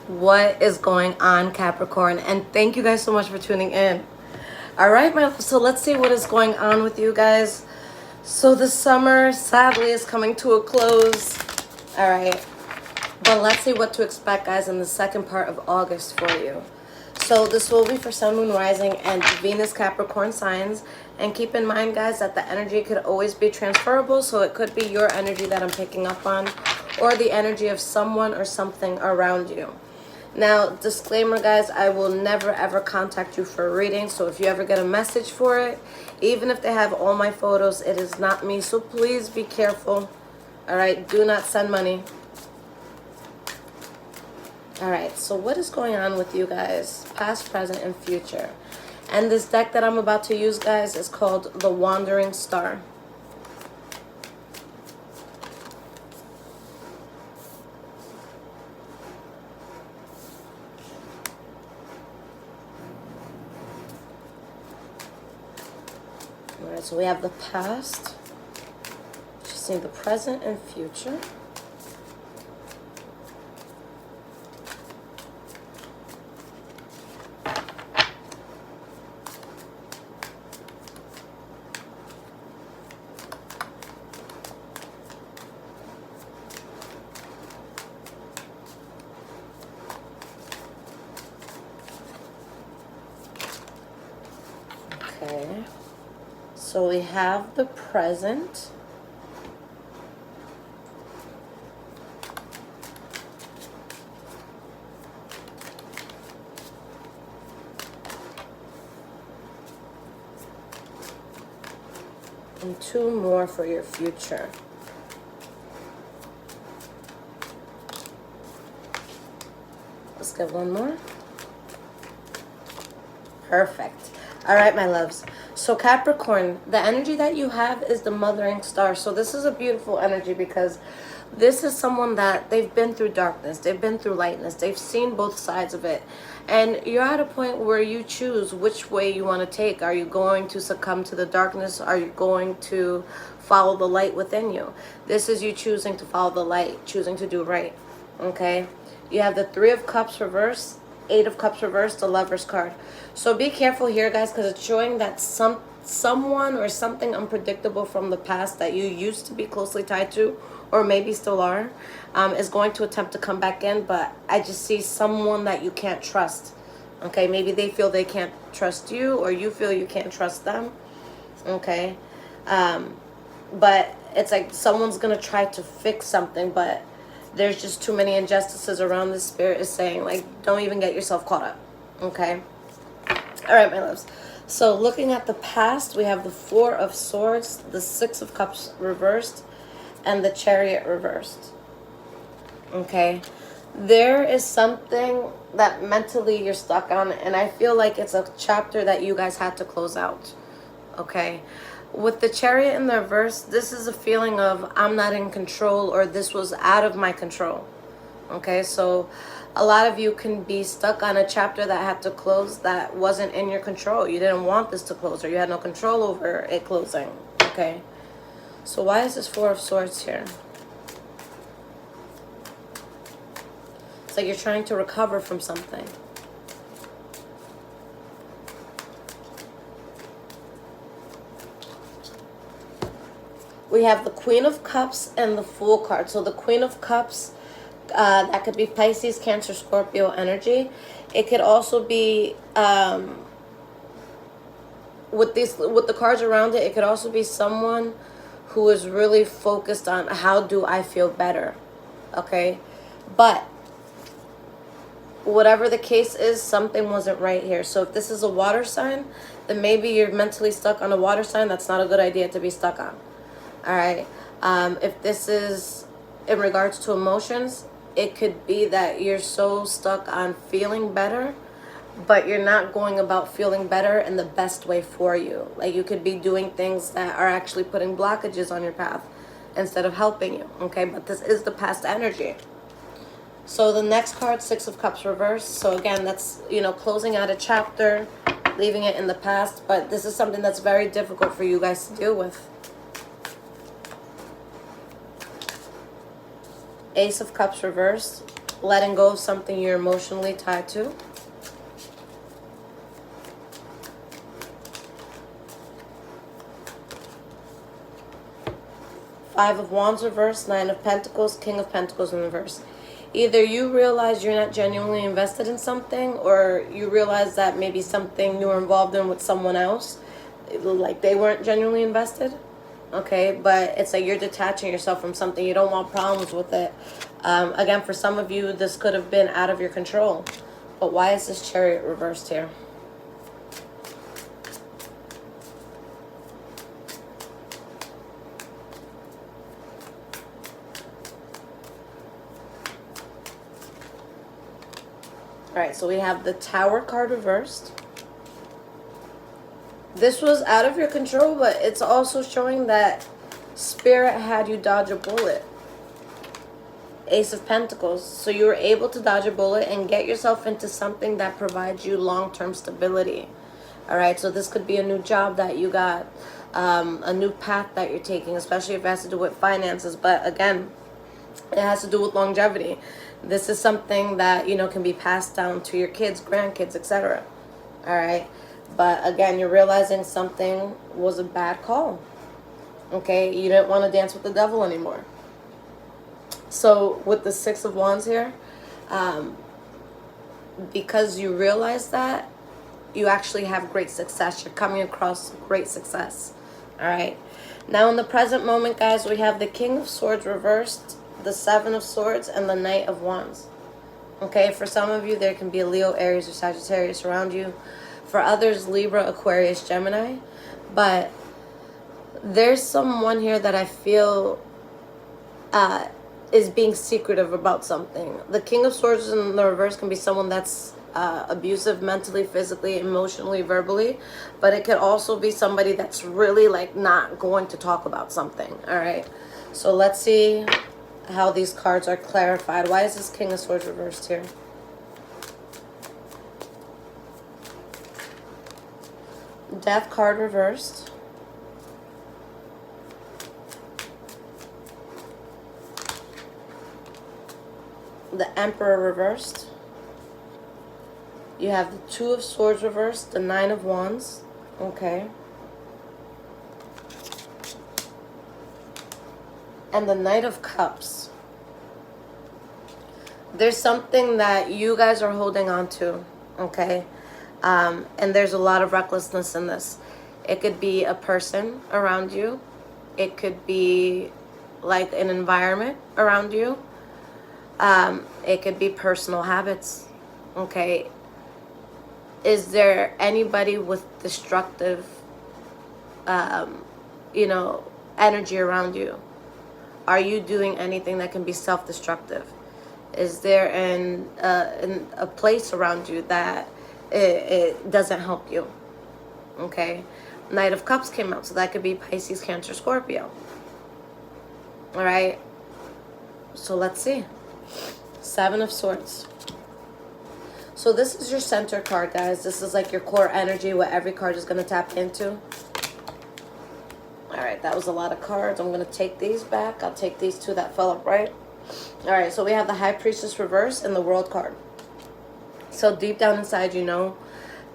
What is going on, Capricorn? And thank you guys so much for tuning in. All right, so let's see what is going on with you guys. So the summer sadly is coming to a close. All right, but let's see what to expect, guys, in the second part of August for you. So this will be for Sun, Moon, Rising, and Venus Capricorn signs. And keep in mind, guys, that the energy could always be transferable. So it could be your energy that I'm picking up on, or the energy of someone or something around you. Now, disclaimer, guys, I will never ever contact you for a reading. So if you ever get a message for it, even if they have all my photos, it is not me. So please be careful. All right, do not send money. All right, so what is going on with you guys, past, present, and future? And this deck that I'm about to use, guys, is called the Wandering Star. All right, so we have the past, just need the present and future. Okay, so we have the present. And two more for your future. Let's get one more. Perfect. All right, my loves. So Capricorn, the energy that you have is the mothering star. So this is a beautiful energy because this is someone that they've been through darkness. They've been through lightness. They've seen both sides of it. And you're at a point where you choose which way you want to take. Are you going to succumb to the darkness? Are you going to follow the light within you? This is you choosing to follow the light, choosing to do right. Okay? You have the Three of Cups reversed, Eight of Cups reversed, the Lover's card. So be careful here, guys, because it's showing that someone or something unpredictable from the past that you used to be closely tied to, or maybe still are, is going to attempt to come back in. But I just see someone that you can't trust. Okay, maybe they feel they can't trust you, or you feel you can't trust them. Okay, but it's like someone's gonna try to fix something, but there's just too many injustices around. This spirit is saying, like, don't even get yourself caught up. Okay, all right, my loves. So looking at the past, we have the Four of Swords, the Six of Cups reversed, and the Chariot reversed. Okay, there is something that mentally you're stuck on, and I feel like it's a chapter that you guys had to close out. Okay, with the Chariot in the reverse, this is a feeling of I'm not in control, or this was out of my control. Okay, so a lot of you can be stuck on a chapter that had to close that wasn't in your control. You didn't want this to close, or you had no control over it closing. Okay, so why is this Four of Swords here? It's like you're trying to recover from something. We have the Queen of Cups and the Fool card. So the Queen of Cups, that could be Pisces, Cancer, Scorpio energy. It could also be with the cards around it. It could also be someone who is really focused on how do I feel better. Okay, but whatever the case is, something wasn't right here. So if this is a water sign, then maybe you're mentally stuck on a water sign. That's not a good idea to be stuck on. All right. If this is in regards to emotions, it could be that you're so stuck on feeling better, but you're not going about feeling better in the best way for you. Like you could be doing things that are actually putting blockages on your path instead of helping you. Okay, but this is the past energy. So the next card, Six of Cups reversed. So again, that's, you know, closing out a chapter, leaving it in the past. But this is something that's very difficult for you guys to deal with. Ace of Cups reversed, letting go of something you're emotionally tied to. Five of Wands reversed, Nine of Pentacles, King of Pentacles in reverse. Either you realize you're not genuinely invested in something, or you realize that maybe something you were involved in with someone else, like they weren't genuinely invested. Okay, but it's like you're detaching yourself from something. You don't want problems with it. Again, for some of you, this could have been out of your control. But why is this Chariot reversed here? Alright, so we have the Tower card reversed. This was out of your control, but it's also showing that Spirit had you dodge a bullet. Ace of Pentacles. So you were able to dodge a bullet and get yourself into something that provides you long-term stability. Alright, so this could be a new job that you got, a new path that you're taking, especially if it has to do with finances. But again, it has to do with longevity. This is something that, you know, can be passed down to your kids, grandkids, etc. Alright, but again, you're realizing something was a bad call. Okay, you didn't want to dance with the devil anymore. So with the Six of Wands here, because you realize that, you actually have great success. You're coming across great success. Alright, now in the present moment, guys, we have the King of Swords reversed, the Seven of Swords, and the Knight of Wands. Okay, for some of you, there can be a Leo, Aries, or Sagittarius around you. For others, Libra, Aquarius, Gemini. But there's someone here that I feel is being secretive about something. The King of Swords in the reverse can be someone that's abusive mentally, physically, emotionally, verbally. But it could also be somebody that's really like not going to talk about something. All right, so let's see how these cards are clarified. Why is this King of Swords reversed here? Death card reversed. The Emperor reversed. You have the Two of Swords reversed, the Nine of Wands. Okay. And the Knight of Cups. There's something that you guys are holding on to, okay? And there's a lot of recklessness in this. It could be a person around you. It could be like an environment around you. It could be personal habits, okay? Is there anybody with destructive, you know, energy around you? Are you doing anything that can be self-destructive? Is there a place around you that it doesn't help you? Okay. Knight of Cups came out, so that could be Pisces, Cancer, Scorpio. All right. So let's see. Seven of Swords. So this is your center card, guys. This is like your core energy, what every card is going to tap into. All right, that was a lot of cards. I'm going to take these back. I'll take these two that fell upright. All right, so we have the High Priestess reverse and the World card. So deep down inside, you know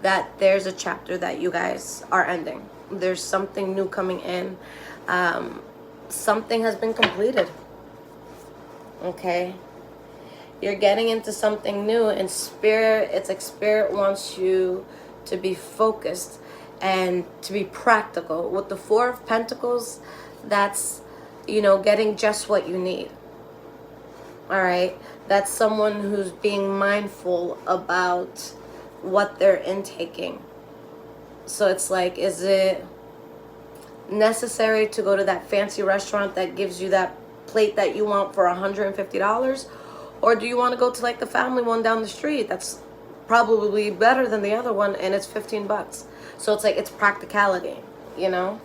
that there's a chapter that you guys are ending. There's something new coming in. Something has been completed. Okay. You're getting into something new, and Spirit, it's like Spirit wants you to be focused and to be practical. With the Four of Pentacles, that's, you know, getting just what you need. All right, that's someone who's being mindful about what they're intaking. So it's like, is it necessary to go to that fancy restaurant that gives you that plate that you want for $150? Or do you want to go to like the family one down the street that's probably better than the other one and it's $15? So it's like, it's practicality, you know?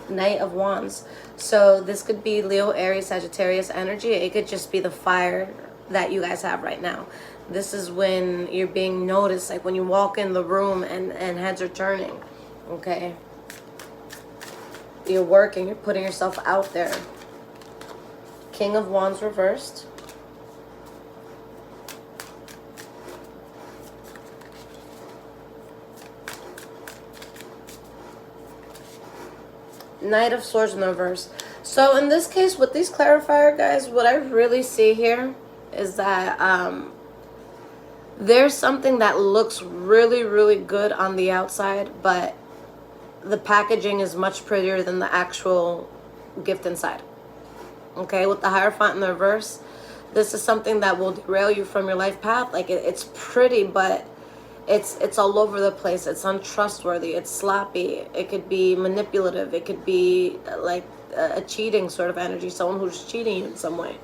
Knight of Wands. So this could be Leo, Aries, Sagittarius energy. It could just be the fire that you guys have right now. This is when you're being noticed, like when you walk in the room and heads are turning, okay? You're working, you're putting yourself out there. King of Wands reversed. Knight of Swords in the reverse. So in this case, with these clarifier guys, what I really see here is that there's something that looks really, really good on the outside, but the packaging is much prettier than the actual gift inside. Okay, with the Hierophant in the reverse, this is something that will derail you from your life path. Like it's pretty, but it's all over the place. It's untrustworthy. It's sloppy. It could be manipulative. It could be like a cheating sort of energy, someone who's cheating you in some way.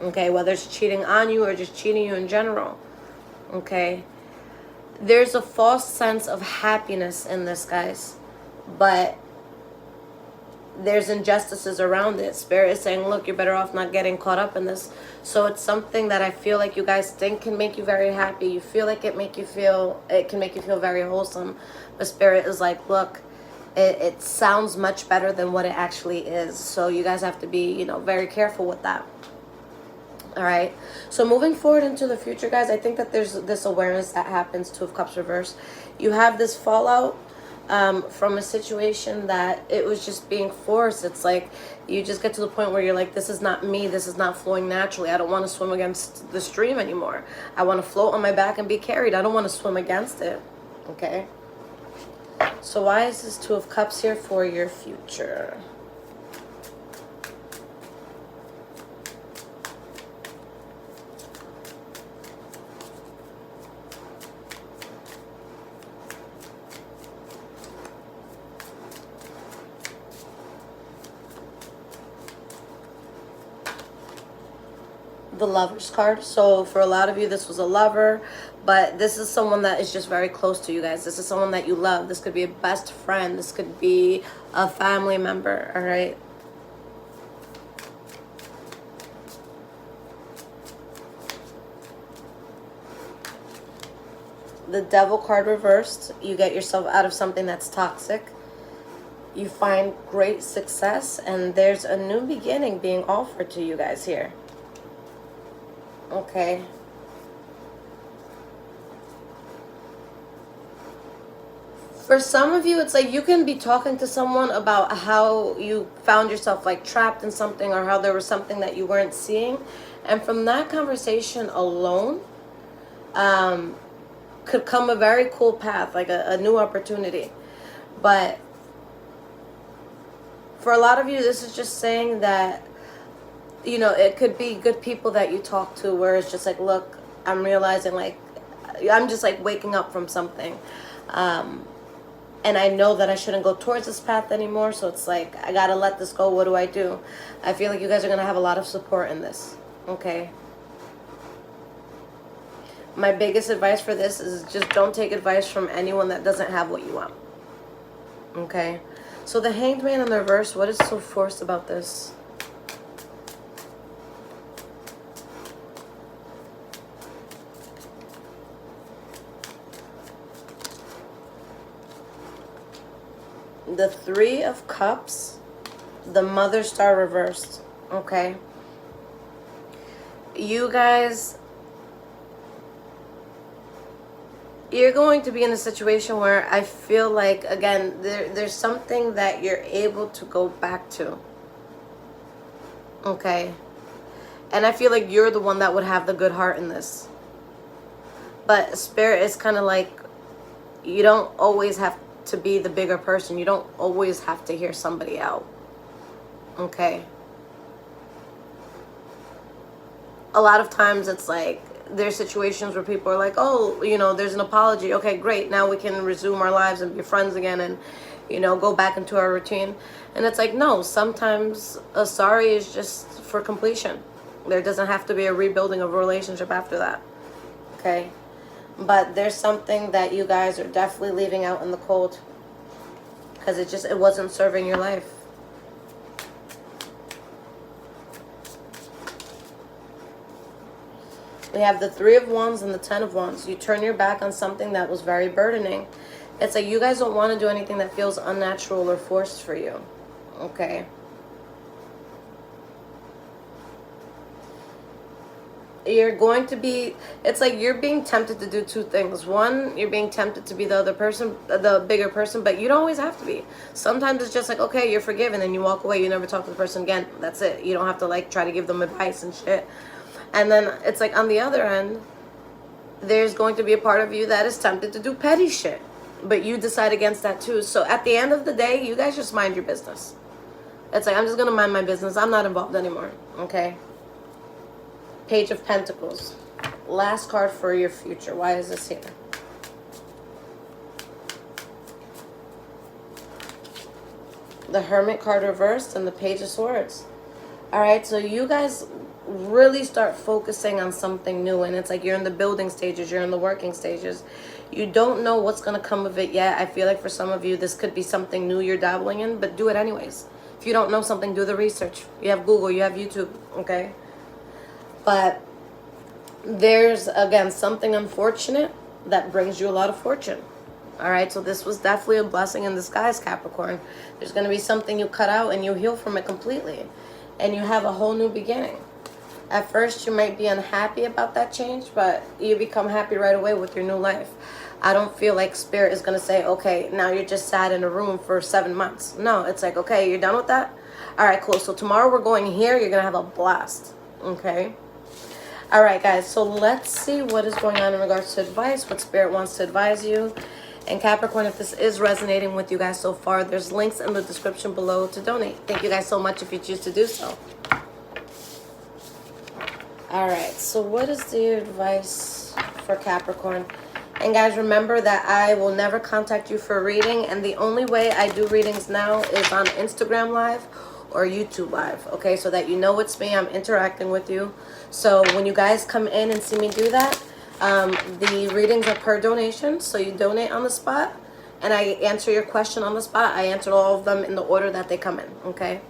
Okay, whether it's cheating on you or just cheating you in general. Okay, there's a false sense of happiness in this, guys, but there's injustices around it. Spirit is saying, look, you're better off not getting caught up in this. So it's something that I feel like you guys think can make you very happy. You feel like it can make you feel very wholesome. But Spirit is like, look, it sounds much better than what it actually is. So you guys have to be, you know, very careful with that. All right. So moving forward into the future, guys, I think that there's this awareness that happens. Two of Cups reverse. You have this fallout from a situation that it was just being forced. It's like you just get to the point where you're like, this is not me. This is not flowing naturally. I don't want to swim against the stream anymore. I want to float on my back and be carried. I don't want to swim against it. Okay. So why is this Two of Cups here for your future? The Lover's card. So for a lot of you, this was a lover, but this is someone that is just very close to you guys. This is someone that you love. This could be a best friend. This could be a family member. All right. The Devil card reversed. You get yourself out of something that's toxic. You find great success, and there's a new beginning being offered to you guys here. Okay. For some of you, it's like you can be talking to someone about how you found yourself like trapped in something, or how there was something that you weren't seeing. And from that conversation alone, could come a very cool path, like a new opportunity. But for a lot of you, this is just saying that, you know, it could be good people that you talk to where it's just like, look, I'm realizing, like, I'm just like waking up from something. And I know that I shouldn't go towards this path anymore. So it's like, I got to let this go. What do I do? I feel like you guys are going to have a lot of support in this. Okay. My biggest advice for this is just don't take advice from anyone that doesn't have what you want. Okay. So the Hanged Man in the reverse, what is so forced about this? The Three of Cups, the Mother Star reversed. Okay. You guys, you're going to be in a situation where I feel like, again, there's something that you're able to go back to. Okay. And I feel like you're the one that would have the good heart in this. But Spirit is kind of like, you don't always have to be the bigger person. You don't always have to hear somebody out. Okay. A lot of times it's like, there's situations where people are like, oh, you know, there's an apology. Okay, great. Now we can resume our lives and be friends again and, you know, go back into our routine. And it's like, no, sometimes a sorry is just for completion. There doesn't have to be a rebuilding of a relationship after that. Okay. But there's something that you guys are definitely leaving out in the cold. Because it wasn't serving your life. We have the Three of Wands and the Ten of Wands. You turn your back on something that was very burdening. It's like you guys don't want to do anything that feels unnatural or forced for you. Okay. You're going to be, it's like you're being tempted to do two things. One, you're being tempted to be the other person, the bigger person, but you don't always have to be. Sometimes it's just like, okay, you're forgiven, and you walk away, you never talk to the person again. That's it. You don't have to like try to give them advice and shit. And then it's like on the other end, there's going to be a part of you that is tempted to do petty shit, but you decide against that too. So at the end of the day, you guys just mind your business. It's like, I'm just gonna mind my business. I'm not involved anymore. Okay. Page of Pentacles. Last card for your future. Why is this here? The Hermit card reversed and the Page of Swords. Alright, so you guys really start focusing on something new. And it's like you're in the building stages. You're in the working stages. You don't know what's going to come of it yet. I feel like for some of you, this could be something new you're dabbling in. But do it anyways. If you don't know something, do the research. You have Google. You have YouTube. Okay? But there's, again, something unfortunate that brings you a lot of fortune. All right, so this was definitely a blessing in disguise, Capricorn. There's going to be something you cut out and you heal from it completely. And you have a whole new beginning. At first, you might be unhappy about that change, but you become happy right away with your new life. I don't feel like Spirit is going to say, okay, now you're just sat in a room for 7 months. No, it's like, okay, you're done with that? All right, cool. So tomorrow we're going here. You're going to have a blast. Okay? All right, guys, so let's see what is going on in regards to advice, what Spirit wants to advise you. And Capricorn, if this is resonating with you guys so far, there's links in the description below to donate. Thank you guys so much if you choose to do so. All right, so what is the advice for Capricorn? And guys, remember that I will never contact you for a reading, and the only way I do readings now is on Instagram Live or YouTube Live, okay? So that you know it's me, I'm interacting with you. So when you guys come in and see me do that, the readings are per donation, so you donate on the spot, and I answer your question on the spot. I answer all of them in the order that they come in, okay?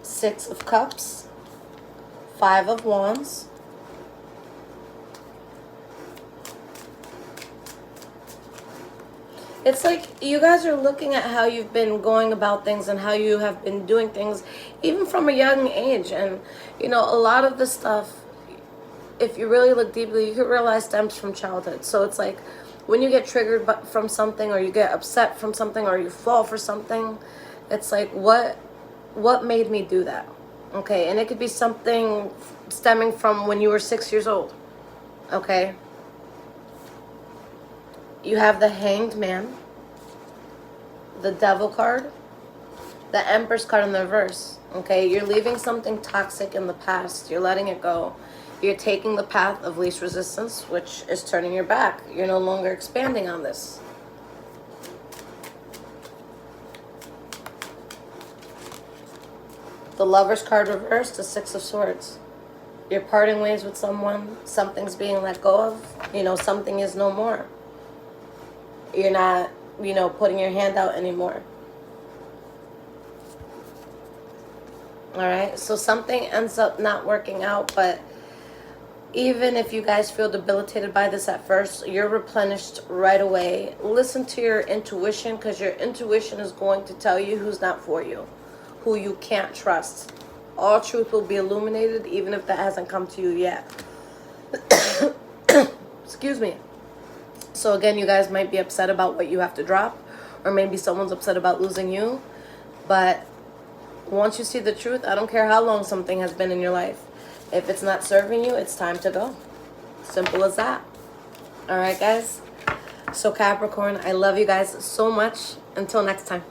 Six of Cups, Five of Wands, it's like you guys are looking at how you've been going about things and how you have been doing things even from a young age. And, you know, a lot of this stuff, if you really look deeply, you can realize stems from childhood. So it's like when you get triggered from something, or you get upset from something, or you fall for something, it's like, what made me do that? Okay, and it could be something stemming from when you were 6 years old. Okay, you have the Hanged Man, the Devil card, the Empress card in the reverse. Okay, you're leaving something toxic in the past. You're letting it go. You're taking the path of least resistance, which is turning your back. You're no longer expanding on this. The Lover's card reversed, the Six of Swords. You're parting ways with someone. Something's being let go of. You know, something is no more. You're not, you know, putting your hand out anymore. Alright, so something ends up not working out, but even if you guys feel debilitated by this at first, you're replenished right away. Listen to your intuition, because your intuition is going to tell you who's not for you, who you can't trust. All truth will be illuminated, even if that hasn't come to you yet. Excuse me. So again, you guys might be upset about what you have to drop, or maybe someone's upset about losing you. But once you see the truth, I don't care how long something has been in your life. If it's not serving you, it's time to go. Simple as that. All right, guys. So Capricorn, I love you guys so much. Until next time.